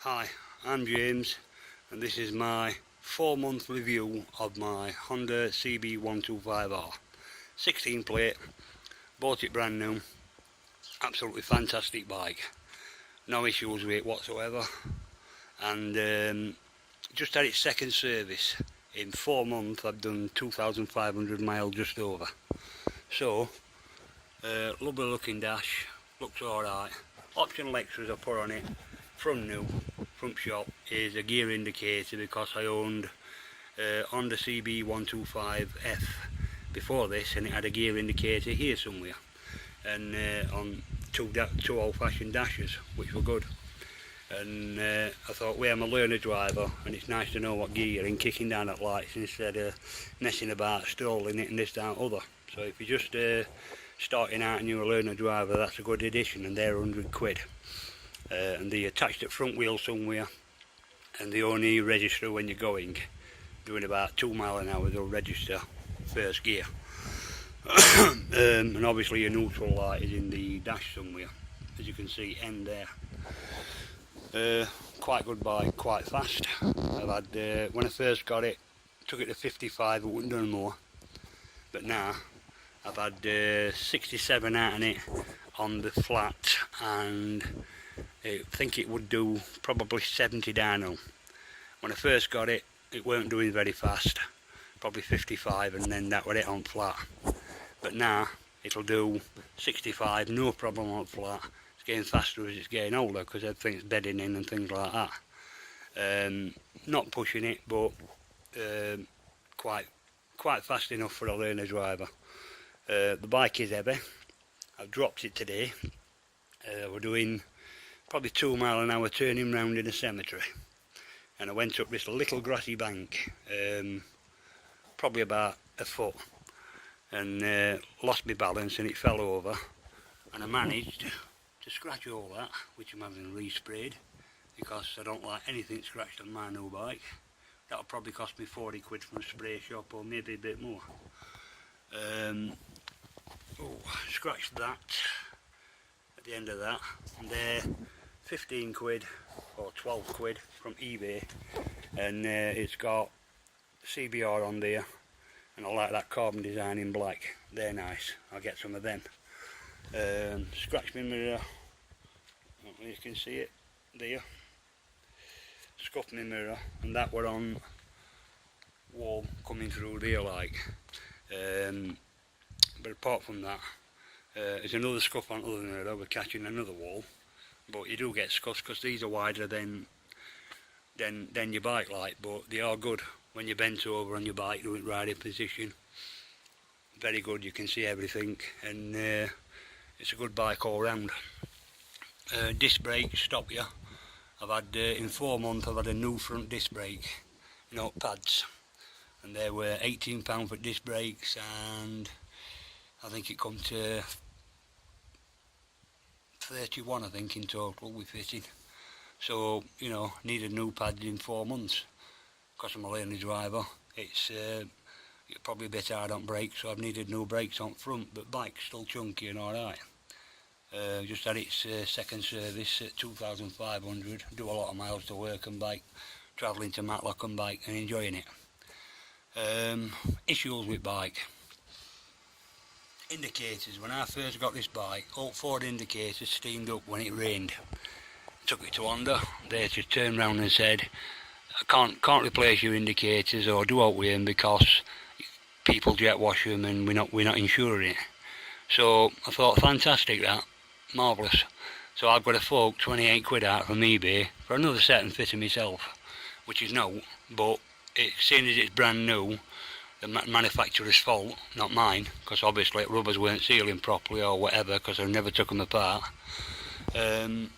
Hi, I'm James and this is my 4-month review of my Honda cbr125r. 16 plate, bought it brand new, absolutely fantastic bike, no issues with it whatsoever, and just had its second service. In 4 months I've done 2,500 miles just over. So, lovely looking dash, looks alright. Optional extras I put on it, front new, front shop, is a gear indicator because I owned Honda cbr125f before this, and it had a gear indicator here somewhere, and on two old-fashioned dashes, which were good. And I thought, well, I'm a learner driver and it's nice to know what gear and kicking down at lights instead of messing about, stalling it and this, that, other. So if you're just starting out and you're a learner driver, that's a good addition, and they're 100 quid. And they attached at front wheel somewhere, and they only register when you're going. Doing about 2 miles an hour they'll register first gear. And obviously your neutral light is in the dash somewhere, as you can see, end there. Quite good bike, quite fast. I've had, when I first got it, took it to 55, it wouldn't do more. But now I've had 67 out in it on the flat, and I think it would do probably 70 downhill. When I first got it, it weren't doing very fast, probably 55, and then that was it on flat. But now it'll do 65, no problem on flat. It's getting faster as it's getting older because everything's bedding in and things like that. Not pushing it, but quite fast enough for a learner driver. The bike is heavy. I've dropped it today. We're doing probably 2 miles an hour turning round in a cemetery, and I went up this little grassy bank, probably about a foot, and lost my balance and it fell over, and I managed to scratch all that, which I'm having resprayed because I don't like anything scratched on my new bike. That'll probably cost me 40 quid from a spray shop, or maybe a bit more. Scratched that at the end of that, and there 15 quid or 12 quid from eBay, and it's got CBR on there, and I like that carbon design in black. They're nice, I'll get some of them. Scratched my mirror, you can see it there, scuffed my mirror, and that were on wall coming through there like. But apart from that, there's another scuff on other mirror, we're catching another wall. But you do get scuffs because these are wider than your bike light, but they are good when you're bent over on your bike doing riding position. Very good, you can see everything, and it's a good bike all round. Disc brake, stop you. I've had in 4 months I've had a new front disc brake, pads, and they were £18 for disc brakes, and I think it come to 31, I think, in total with fitting. So, needed new pads in 4 months. Because I'm a learner driver, it's probably a bit hard on brakes, so I've needed new brakes on front, but bike's still chunky and alright. Just had its second service at 2,500, do a lot of miles to work and bike, travelling to Matlock and bike and enjoying it. Issues with bike. Indicators. When I first got this bike, all 4 indicators steamed up when it rained. Took it to Honda. They just turned round and said, I can't replace your indicators or do out with them because people jet wash them and we're not insuring it. So I thought, fantastic, that, marvellous. So I've got a folk 28 quid out from eBay for another set and fitting myself, which is no, but seeing as it's brand new, the manufacturer's fault, not mine, because obviously rubbers weren't sealing properly or whatever, because I never took them apart. They're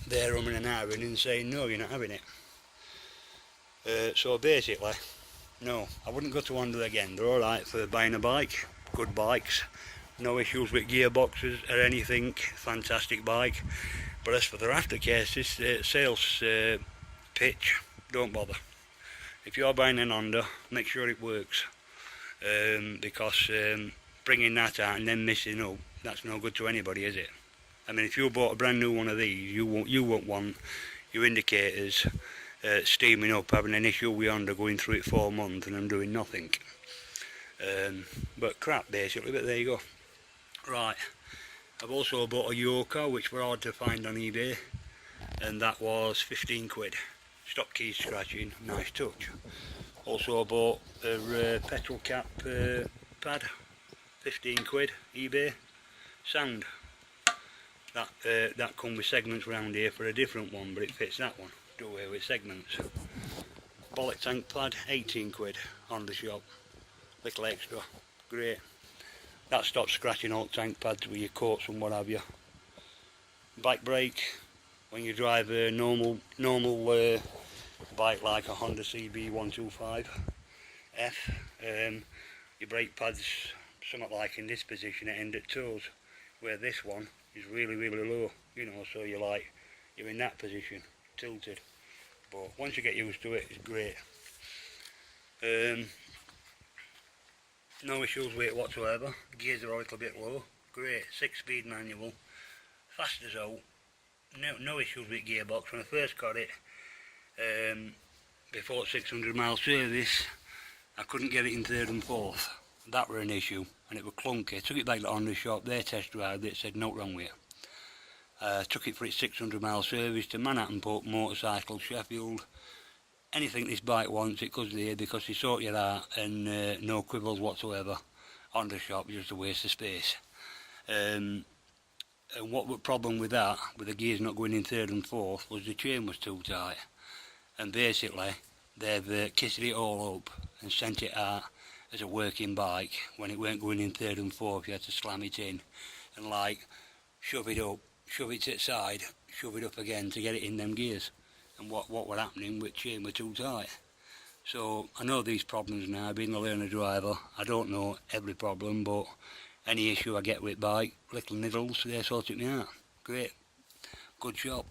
umming and ahhing and saying, no, you're not having it. So basically, no, I wouldn't go to Honda again. They're alright for buying a bike, good bikes, no issues with gearboxes or anything, fantastic bike. But as for their aftercare sales pitch, don't bother. If you're buying an Honda, make sure it works, because bringing that out and then missing up, that's no good to anybody, is it? I mean, if you bought a brand new one of these, you won't want your indicators steaming up, having an issue with Honda, going through it 4 months and I'm doing nothing. But crap basically, but there you go. Right, I've also bought a yoker which were hard to find on eBay, and that was 15 quid. Stop keys scratching, nice touch. Also bought a petrol cap pad, 15 quid, eBay, sound. That come with segments round here for a different one, but it fits that one, do away with segments. Bollock tank pad, 18 quid on the shop, little extra, great. That stops scratching all tank pads with your coats and what have you. Bike brake, when you drive a normal bike like a Honda cbr125r, your brake pads somewhat like in this position at end at toes, where this one is really low, you know, so you're in that position, tilted. But once you get used to it, it's great. No issues with it whatsoever. Gears are a little bit low, great. 6-speed manual, fast as out. No issues with gearbox. When I first got it, before 600 mile service, I couldn't get it in third and fourth. That were an issue, and it was clunky. I took it back to the Honda shop, they test drove it, said nothing wrong with it. Took it for its 600 mile service to Manhattan Port, Motorcycle, Sheffield. Anything this bike wants, it goes there because they sort you out, and no quibbles whatsoever. Honda shop, just a waste of space. And what was the problem with that, with the gears not going in third and fourth, was the chain was too tight. And basically, they've kissed it all up and sent it out as a working bike. When it weren't going in third and fourth, you had to slam it in and like shove it up, shove it to the side, shove it up again to get it in them gears. And what were happening with chain were too tight. So I know these problems now, being a learner driver. I don't know every problem, but any issue I get with bike, little niddles, they sort it me out. Great, good shop.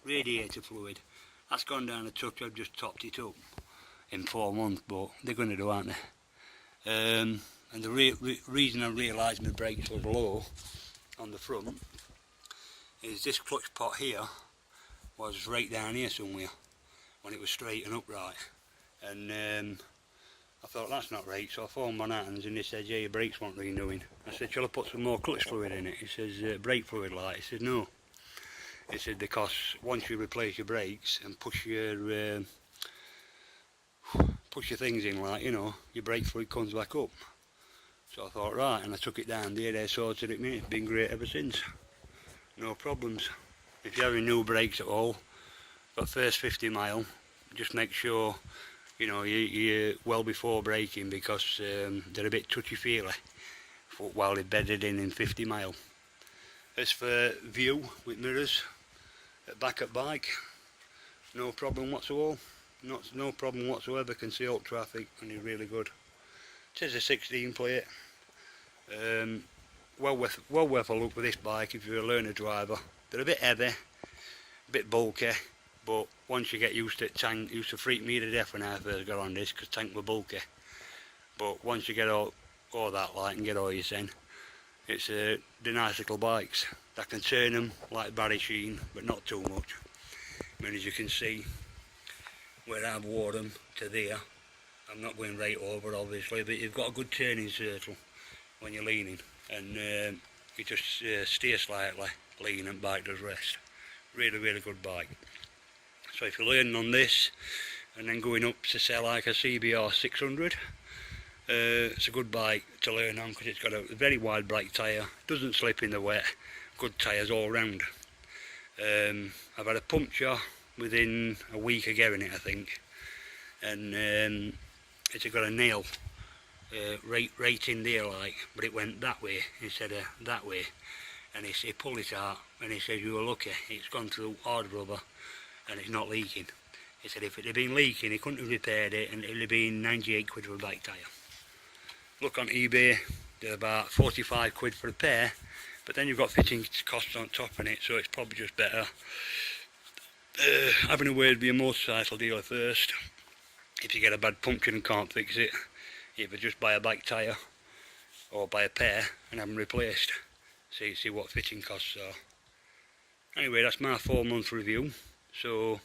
Radiator fluid, that's gone down a touch. I've just topped it up in 4 months, but they're going to do, aren't they? And the reason I realised my brakes were low on the front is this clutch pot here was right down here somewhere when it was straight and upright, and I thought that's not right, so I phoned Manhattan's and they said, yeah, your brakes want renewing. I said, shall I put some more clutch fluid in it? He says, brake fluid light. He said, no. He said, because once you replace your brakes and push your things in, like, you know, your brake fluid comes back up. So I thought, right, and I took it down there, they sorted it, mate. It's been great ever since. No problems. If you're having new brakes at all, for first 50 mile, just make sure, you know, you're well before braking, because they're a bit touchy-feely while they're bedded in 50 mile. As for view with mirrors at back at bike, no problem whatsoever. No problem whatsoever. Can see all traffic and it's really good. It is a 16 plate. Well worth a look with this bike if you're a learner driver. They're a bit heavy, a bit bulky, but once you get used to it, tank used to freak me to death when I first got on this, because tank were bulky. But once you get all that light and get all your in, it's they're nice little bikes. I can turn them like Barry Sheen, but not too much. I mean, as you can see, where I've wore them to there, I'm not going right over obviously, but you've got a good turning circle when you're leaning, and you just steer slightly, lean, and bike does rest. Really good bike. So if you're learning on this and then going up to say like a cbr600, it's a good bike to learn on, because it's got a very wide black tyre, doesn't slip in the wet, good tyres all round. I've had a puncture within a week of getting it, I think, and it's got a nail right in there, like, but it went that way instead of that way, and he pulled it out and he said, you were lucky, it's gone through hard rubber and it's not leaking. He said if it had been leaking he couldn't have repaired it, and it would have been 98 quid for a bike tyre. Look on eBay, they're about 45 quid for a pair, but then you've got fitting costs on top of it, so it's probably just better having a word with your motorcycle dealer first. If you get a bad puncture and can't fix it, either just buy a bike tyre or buy a pair and have them replaced. See what fitting costs are. Anyway, that's my 4-month review. So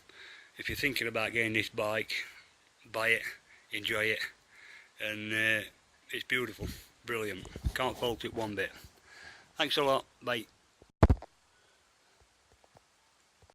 if you're thinking about getting this bike, buy it, enjoy it, and it's beautiful, brilliant, can't fault it one bit. Thanks a lot, bye.